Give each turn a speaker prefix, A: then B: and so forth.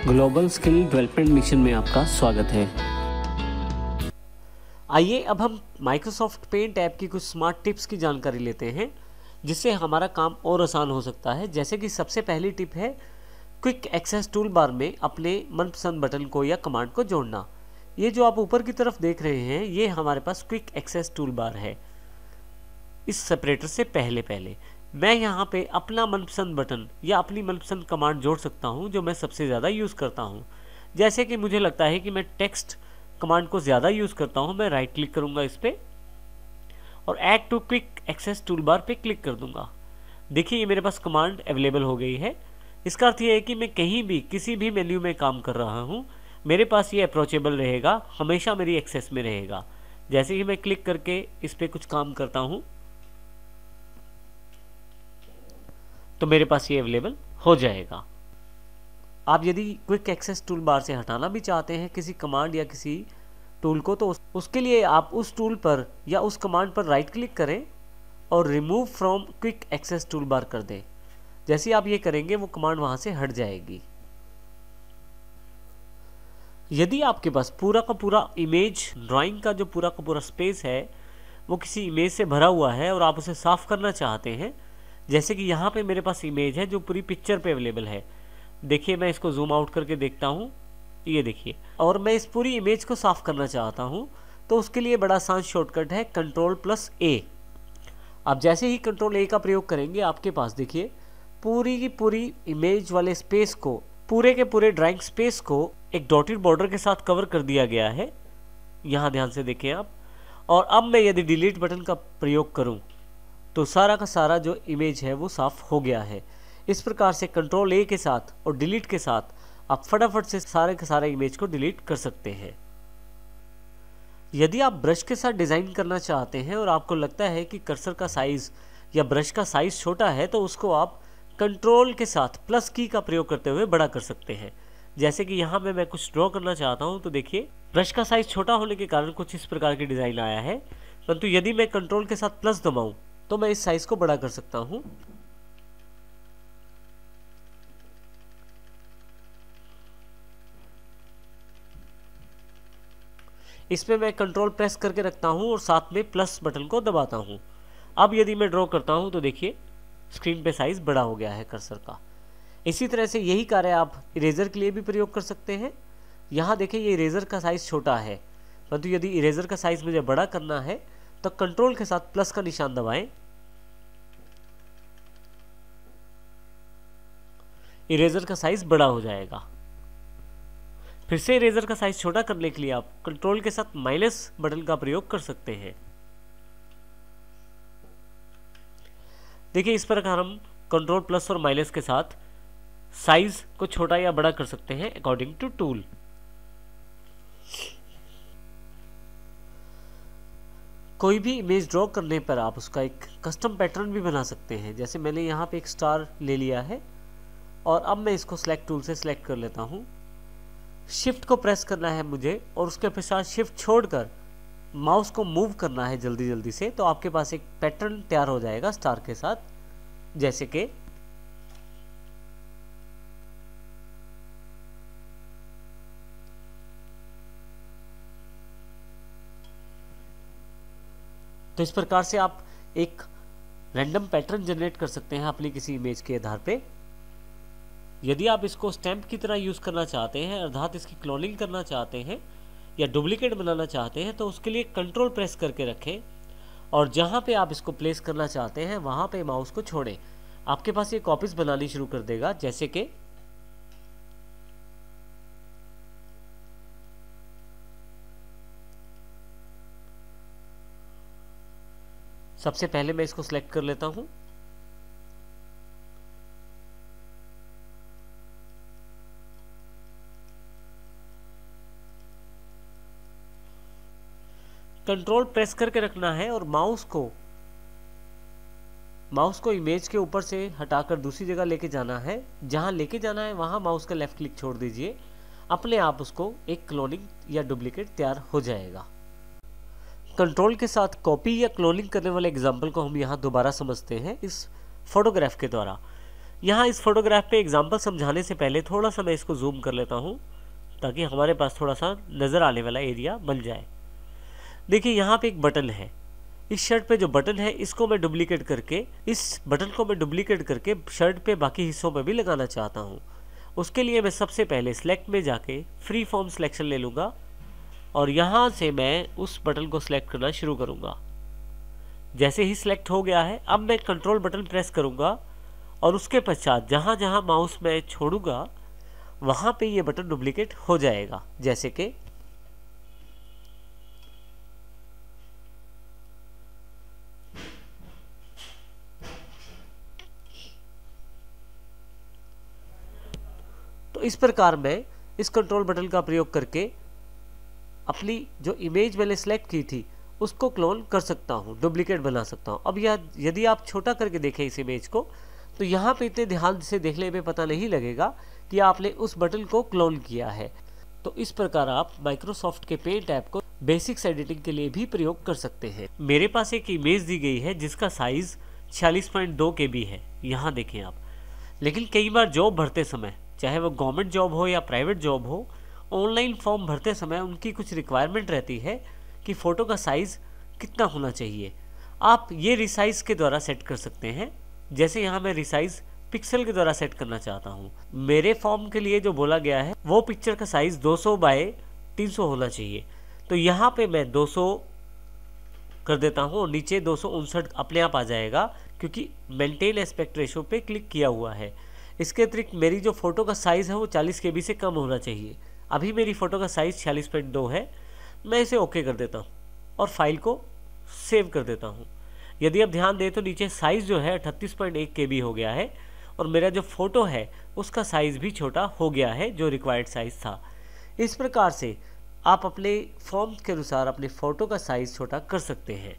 A: Global skill development mission में आपका स्वागत है। आइए अब हम माइक्रोसॉफ्ट पेंट ऐप की कुछ स्मार्ट टिप्स की जानकारी लेते हैं जिससे हमारा काम और आसान हो सकता है। जैसे कि सबसे पहली टिप है क्विक एक्सेस टूल बार में अपने मनपसंद बटन को या कमांड को जोड़ना। ये जो आप ऊपर की तरफ देख रहे हैं ये हमारे पास क्विक एक्सेस टूल बार है। इस सेपरेटर से पहले मैं यहाँ पे अपना मनपसंद बटन या अपनी मनपसंद कमांड जोड़ सकता हूँ जो मैं सबसे ज़्यादा यूज़ करता हूँ। जैसे कि मुझे लगता है कि मैं टेक्स्ट कमांड को ज़्यादा यूज़ करता हूँ, मैं राइट क्लिक करूँगा इस पर और add to quick access tool bar पे क्लिक कर दूँगा। देखिए ये मेरे पास कमांड अवेलेबल हो गई है। इसका अर्थ ये है कि मैं कहीं भी किसी भी मेन्यू में काम कर रहा हूँ, मेरे पास ये अप्रोचेबल रहेगा, हमेशा मेरी एक्सेस में रहेगा। जैसे ही मैं क्लिक करके इस पर कुछ काम करता हूँ तो मेरे पास ये अवेलेबल हो जाएगा। आप यदि क्विक एक्सेस टूल बार से हटाना भी चाहते हैं किसी कमांड या किसी टूल को, तो उसके लिए आप उस टूल पर या उस कमांड पर राइट क्लिक करें और remove from quick access tool bar कर दें। जैसे आप ये करेंगे वो कमांड वहां से हट जाएगी। यदि आपके पास पूरा का पूरा इमेज ड्राइंग का जो पूरा का पूरा स्पेस है वो किसी इमेज से भरा हुआ है और आप उसे साफ करना चाहते हैं, जैसे कि यहाँ पे मेरे पास इमेज है जो पूरी पिक्चर पे अवेलेबल है। देखिए मैं इसको जूम आउट करके देखता हूँ, ये देखिए, और मैं इस पूरी इमेज को साफ करना चाहता हूँ तो उसके लिए बड़ा आसान शॉर्टकट है Ctrl+A। आप जैसे ही Ctrl+A का प्रयोग करेंगे आपके पास देखिए पूरी की पूरी इमेज वाले स्पेस को, पूरे के पूरे ड्राइंग स्पेस को एक डॉटेड बॉर्डर के साथ कवर कर दिया गया है। यहाँ ध्यान से देखें आप। और अब मैं यदि डिलीट बटन का प्रयोग करूँ तो सारा का सारा जो इमेज है वो साफ हो गया है। इस प्रकार से Ctrl+A के साथ और डिलीट के साथ आप फटाफट से सारे के सारे इमेज को डिलीट कर सकते हैं। यदि आप ब्रश के साथ डिज़ाइन करना चाहते हैं और आपको लगता है कि कर्सर का साइज़ या ब्रश का साइज़ छोटा है तो उसको आप कंट्रोल के साथ प्लस की का प्रयोग करते हुए बड़ा कर सकते हैं। जैसे कि यहाँ मैं कुछ ड्रॉ करना चाहता हूँ तो देखिए ब्रश का साइज़ छोटा होने के कारण कुछ इस प्रकार की डिज़ाइन आया है, परंतु यदि मैं कंट्रोल के साथ प्लस दबाऊँ तो मैं इस साइज को बड़ा कर सकता हूं। इसमें मैं कंट्रोल प्रेस करके रखता हूं और साथ में प्लस बटन को दबाता हूं। अब यदि मैं ड्रॉ करता हूं तो देखिए स्क्रीन पे साइज बड़ा हो गया है कर्सर का। इसी तरह से यही कार्य आप इरेजर के लिए भी प्रयोग कर सकते हैं। यहां देखिए ये इरेजर का साइज छोटा है, परंतु यदि इरेजर का साइज मुझे बड़ा करना है तो कंट्रोल के साथ प्लस का निशान दबाएं, इरेजर का साइज बड़ा हो जाएगा। फिर से इरेजर का साइज छोटा करने के लिए आप कंट्रोल के साथ माइनस बटन का प्रयोग कर सकते हैं। देखिए इस प्रकार हम कंट्रोल प्लस और माइनस के साथ साइज को छोटा या बड़ा कर सकते हैं अकॉर्डिंग टू टूल। कोई भी इमेज ड्रॉ करने पर आप उसका एक कस्टम पैटर्न भी बना सकते हैं। जैसे मैंने यहाँ पे एक स्टार ले लिया है और अब मैं इसको सिलेक्ट टूल से सिलेक्ट कर लेता हूँ। शिफ्ट को प्रेस करना है मुझे और उसके पश्चात शिफ्ट छोड़कर माउस को मूव करना है जल्दी जल्दी से, तो आपके पास एक पैटर्न तैयार हो जाएगा स्टार के साथ। जैसे कि तो इस प्रकार से आप एक रैंडम पैटर्न जनरेट कर सकते हैं अपनी किसी इमेज के आधार पे। यदि आप इसको स्टैम्प की तरह यूज़ करना चाहते हैं, अर्थात इसकी क्लोनिंग करना चाहते हैं या डुप्लीकेट बनाना चाहते हैं, तो उसके लिए कंट्रोल प्रेस करके रखें और जहाँ पे आप इसको प्लेस करना चाहते हैं वहाँ पे माउस को छोड़ें। आपके पास ये कॉपीज़ बनानी शुरू कर देगा। जैसे कि सबसे पहले मैं इसको सिलेक्ट कर लेता हूँ। कंट्रोल प्रेस करके रखना है और माउस को इमेज के ऊपर से हटाकर दूसरी जगह लेके जाना है। जहां लेके जाना है वहां माउस का लेफ्ट क्लिक छोड़ दीजिए, अपने आप उसको एक क्लोनिंग या डुप्लीकेट तैयार हो जाएगा। कंट्रोल के साथ कॉपी या क्लोनिंग करने वाले एग्जाम्पल को हम यहाँ दोबारा समझते हैं इस फोटोग्राफ के द्वारा। यहाँ इस फोटोग्राफ पे एग्जांपल समझाने से पहले थोड़ा सा मैं इसको जूम कर लेता हूँ ताकि हमारे पास थोड़ा सा नज़र आने वाला एरिया बन जाए। देखिए यहाँ पे एक बटन है, इस शर्ट पे जो बटन है इसको मैं डुप्लीकेट करके, इस बटन को मैं डुप्लीकेट करके शर्ट पे बाकी हिस्सों में भी लगाना चाहता हूँ। उसके लिए मैं सबसे पहले सिलेक्ट में जाके फ्री फॉर्म सिलेक्शन ले लूँगा और यहाँ से मैं उस बटन को सिलेक्ट करना शुरू करूँगा। जैसे ही सिलेक्ट हो गया है, अब मैं कंट्रोल बटन प्रेस करूँगा और उसके पश्चात जहाँ जहाँ माउस मैं छोड़ूंगा वहाँ पे ये बटन डुप्लीकेट हो जाएगा। जैसे कि तो इस प्रकार मैं इस कंट्रोल बटन का प्रयोग करके अपनी जो इमेज मैंने सेलेक्ट की थी उसको क्लोन कर सकता हूँ, डुप्लीकेट बना सकता हूँ। अब यदि आप छोटा करके देखें इस इमेज को तो यहाँ पे इतने ध्यान से देखने में पता नहीं लगेगा कि आपने उस बटन को क्लोन किया है। तो इस प्रकार आप माइक्रोसॉफ्ट के पेंट ऐप को बेसिक्स एडिटिंग के लिए भी प्रयोग कर सकते हैं। मेरे पास एक इमेज दी गई है जिसका साइज 46.2 KB है, यहाँ देखें आप। लेकिन कई बार जॉब भरते समय, चाहे वो गवर्नमेंट जॉब हो या प्राइवेट जॉब हो, ऑनलाइन फॉर्म भरते समय उनकी कुछ रिक्वायरमेंट रहती है कि फ़ोटो का साइज़ कितना होना चाहिए। आप ये रिसाइज के द्वारा सेट कर सकते हैं। जैसे यहाँ मैं रिसाइज पिक्सल के द्वारा सेट करना चाहता हूँ। मेरे फॉर्म के लिए जो बोला गया है वो पिक्चर का साइज़ 200 बाय 300 होना चाहिए। तो यहाँ पे मैं 200 कर देता हूँ और नीचे 259 अपने आप आ जाएगा क्योंकि मेंटेन एस्पेक्ट रेशो पे क्लिक किया हुआ है। इसके अतिरिक्त मेरी जो फ़ोटो का साइज़ है वो 40 KB से कम होना चाहिए। अभी मेरी फ़ोटो का साइज़ 46.2 है। मैं इसे ओके कर देता हूँ और फाइल को सेव कर देता हूँ। यदि आप ध्यान दें तो नीचे साइज़ जो है 38.1 KB हो गया है और मेरा जो फ़ोटो है उसका साइज़ भी छोटा हो गया है जो रिक्वायर्ड साइज़ था। इस प्रकार से आप अपने फॉर्म के अनुसार अपने फ़ोटो का साइज़ छोटा कर सकते हैं।